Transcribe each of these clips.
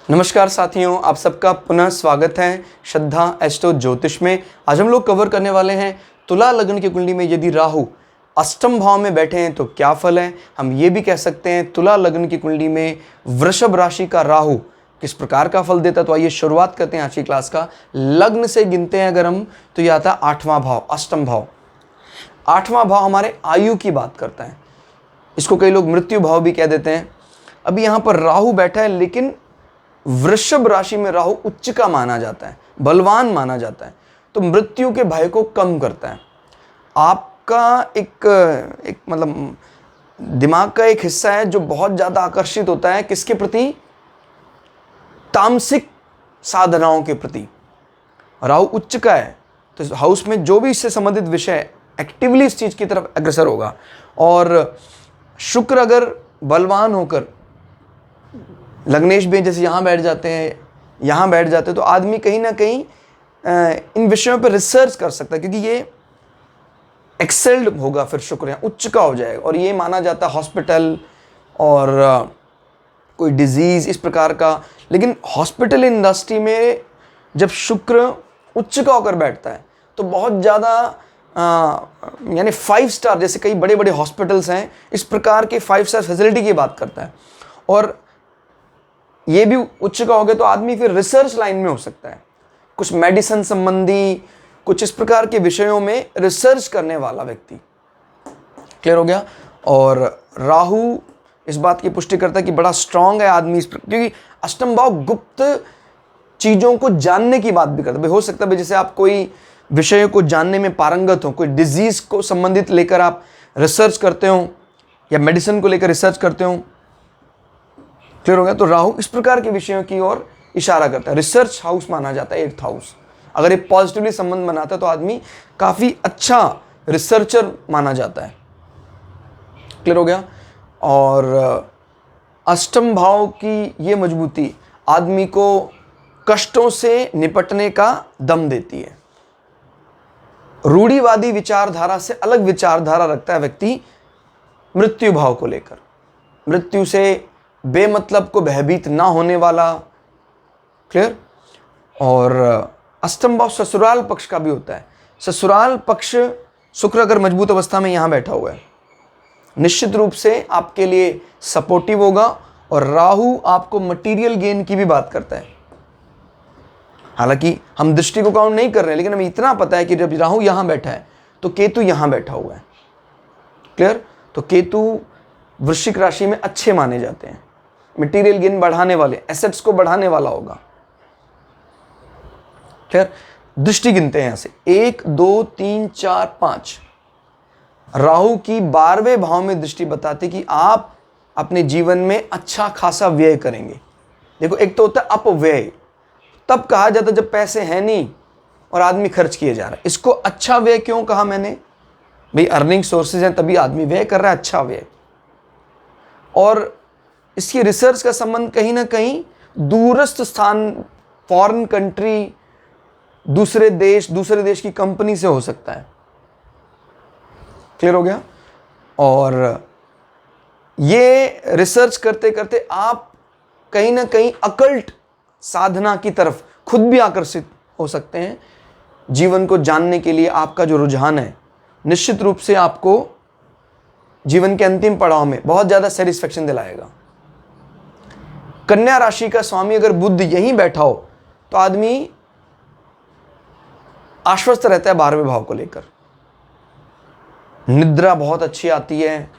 नमस्कार साथियों, आप सबका पुनः स्वागत है श्रद्धा एस्ट्रो ज्योतिष में। आज हम लोग कवर करने वाले हैं तुला लग्न की कुंडली में यदि राहु अष्टम भाव में बैठे हैं तो क्या फल है। हम ये भी कह सकते हैं तुला लग्न की कुंडली में वृषभ राशि का राहु किस प्रकार का फल देता। तो आइए शुरुआत करते हैं आज की क्लास का। लग्न से गिनते हैं अगर हम तो यह आता है आठवां भाव, अष्टम भाव। आठवां भाव हमारे आयु की बात करता है, इसको कई लोग मृत्यु भाव भी कह देते हैं। अभी यहाँ पर राहु बैठा है, लेकिन वृषभ राशि में राहु उच्च का माना जाता है, बलवान माना जाता है, तो मृत्यु के भय को कम करता है। आपका एक मतलब दिमाग का एक हिस्सा है जो बहुत ज़्यादा आकर्षित होता है किसके प्रति, तामसिक साधनाओं के प्रति। राहु उच्च का है तो हाउस में जो भी इससे संबंधित विषय एक्टिवली इस चीज़ की तरफ अग्रसर होगा। और शुक्र अगर बलवान होकर लग्नेश भी जैसे यहाँ बैठ जाते हैं तो आदमी कहीं ना कहीं इन विषयों पर रिसर्च कर सकता है, क्योंकि ये एक्सेल्ड होगा। फिर शुक्र यहाँ उच्च का हो जाएगा और ये माना जाता है हॉस्पिटल और कोई डिजीज़ इस प्रकार का। लेकिन हॉस्पिटल इंडस्ट्री में जब शुक्र उच्च का होकर बैठता है तो बहुत ज़्यादा यानी 5 स्टार, जैसे कई बड़े बड़े हॉस्पिटल्स हैं, इस प्रकार के 5 स्टार फैसिलिटी की बात करता है। और ये भी उच्च का हो गया तो आदमी फिर रिसर्च लाइन में हो सकता है, कुछ मेडिसिन संबंधी कुछ इस प्रकार के विषयों में रिसर्च करने वाला व्यक्ति। क्लियर हो गया। और राहु इस बात की पुष्टि करता है कि बड़ा स्ट्रांग है आदमी, क्योंकि अष्टम भाव गुप्त चीज़ों को जानने की बात भी करता है। हो सकता है जैसे आप कोई विषय को जानने में पारंगत हो, कोई डिजीज़ को संबंधित लेकर आप रिसर्च करते हो या मेडिसिन को लेकर रिसर्च करते हो। क्लियर हो गया। तो राहु इस प्रकार के विषयों की ओर इशारा करता है। रिसर्च हाउस माना जाता है 8th हाउस। अगर ये पॉजिटिवली संबंध बनाता है तो आदमी काफ़ी अच्छा रिसर्चर माना जाता है। क्लियर हो गया। और अष्टम भाव की ये मजबूती आदमी को कष्टों से निपटने का दम देती है। रूढ़िवादी विचारधारा से अलग विचारधारा रखता है व्यक्ति मृत्यु भाव को लेकर। मृत्यु से बेमतलब को भयभीत ना होने वाला। क्लियर। और अष्टम भाव ससुराल पक्ष का भी होता है। ससुराल पक्ष शुक्र अगर मजबूत अवस्था में यहाँ बैठा हुआ है निश्चित रूप से आपके लिए सपोर्टिव होगा। और राहु आपको मटेरियल गेन की भी बात करता है। हालांकि हम दृष्टि को काउंट नहीं कर रहे हैं, लेकिन हमें इतना पता है कि जब राहु यहाँ बैठा है तो केतु यहाँ बैठा हुआ है। क्लियर। तो केतु वृश्चिक राशि में अच्छे माने जाते हैं, मटेरियल गेन बढ़ाने वाले, एसेट्स को बढ़ाने वाला होगा। क्लियर। दृष्टि गिनते हैं यहां से 1 2 3 4 5। राहु की 12वें भाव में दृष्टि बताती कि आप अपने जीवन में अच्छा खासा व्यय करेंगे। देखो, एक तो होता है अपव्यय, तब कहा जाता है जब पैसे हैं नहीं और आदमी खर्च किए जा रहा है। इसको अच्छा व्यय क्यों कहा मैंने? भाई अर्निंग सोर्सेज हैं तभी आदमी व्यय कर रहा है, अच्छा व्यय। और इसकी रिसर्च का संबंध कहीं ना कहीं दूरस्थ स्थान, फॉरेन कंट्री, दूसरे देश की कंपनी से हो सकता है। क्लियर हो गया। और ये रिसर्च करते करते आप कहीं ना कहीं अकल्ट साधना की तरफ खुद भी आकर्षित हो सकते हैं। जीवन को जानने के लिए आपका जो रुझान है निश्चित रूप से आपको जीवन के अंतिम पड़ाव में बहुत ज़्यादा सेटिस्फेक्शन दिलाएगा। कन्या राशि का स्वामी अगर बुध यहीं बैठा हो तो आदमी आश्वस्त रहता है 12वें भाव को लेकर। निद्रा बहुत अच्छी आती है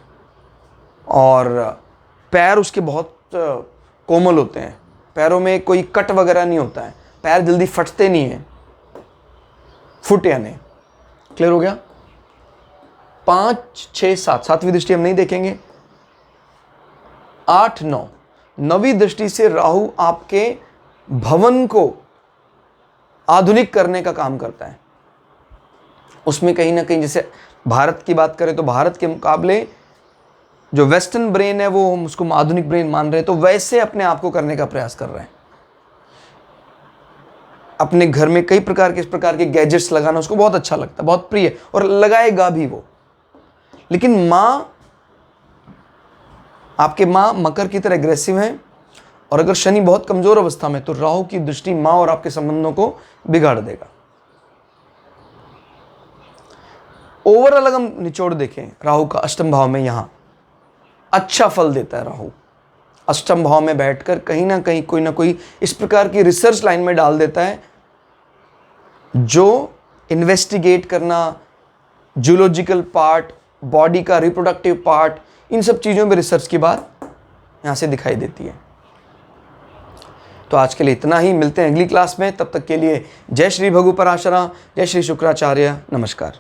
और पैर उसके बहुत कोमल होते हैं, पैरों में कोई कट वगैरह नहीं होता है, पैर जल्दी फटते नहीं हैं, फुट यानी। क्लियर हो गया। 5 6 7 सातवीं दृष्टि हम नहीं देखेंगे। 8 9 नवीं दृष्टि से राहु आपके भवन को आधुनिक करने का काम करता है। उसमें कहीं ना कहीं, जैसे भारत की बात करें तो भारत के मुकाबले जो वेस्टर्न ब्रेन है वो हम उसको आधुनिक ब्रेन मान रहे हैं, तो वैसे अपने आप को करने का प्रयास कर रहे हैं। अपने घर में कई प्रकार के इस प्रकार के गैजेट्स लगाना उसको बहुत अच्छा लगता है, बहुत प्रिय, और लगाएगा भी वो। लेकिन माँ आपके माँ मकर की तरह एग्रेसिव हैं और अगर शनि बहुत कमजोर अवस्था में तो राहु की दृष्टि मां और आपके संबंधों को बिगाड़ देगा। ओवरऑल अगर हम निचोड़ देखें राहु का अष्टम भाव में, यहां अच्छा फल देता है राहु। अष्टम भाव में बैठकर कहीं ना कहीं कोई ना कोई इस प्रकार की रिसर्च लाइन में डाल देता है जो इन्वेस्टिगेट करना, जूलॉजिकल पार्ट, बॉडी का रिप्रोडक्टिव पार्ट, इन सब चीज़ों में रिसर्च की बात यहाँ से दिखाई देती है। तो आज के लिए इतना ही, मिलते हैं अगली क्लास में। तब तक के लिए जय श्री भगु पराशरा, जय श्री शुक्राचार्य, नमस्कार।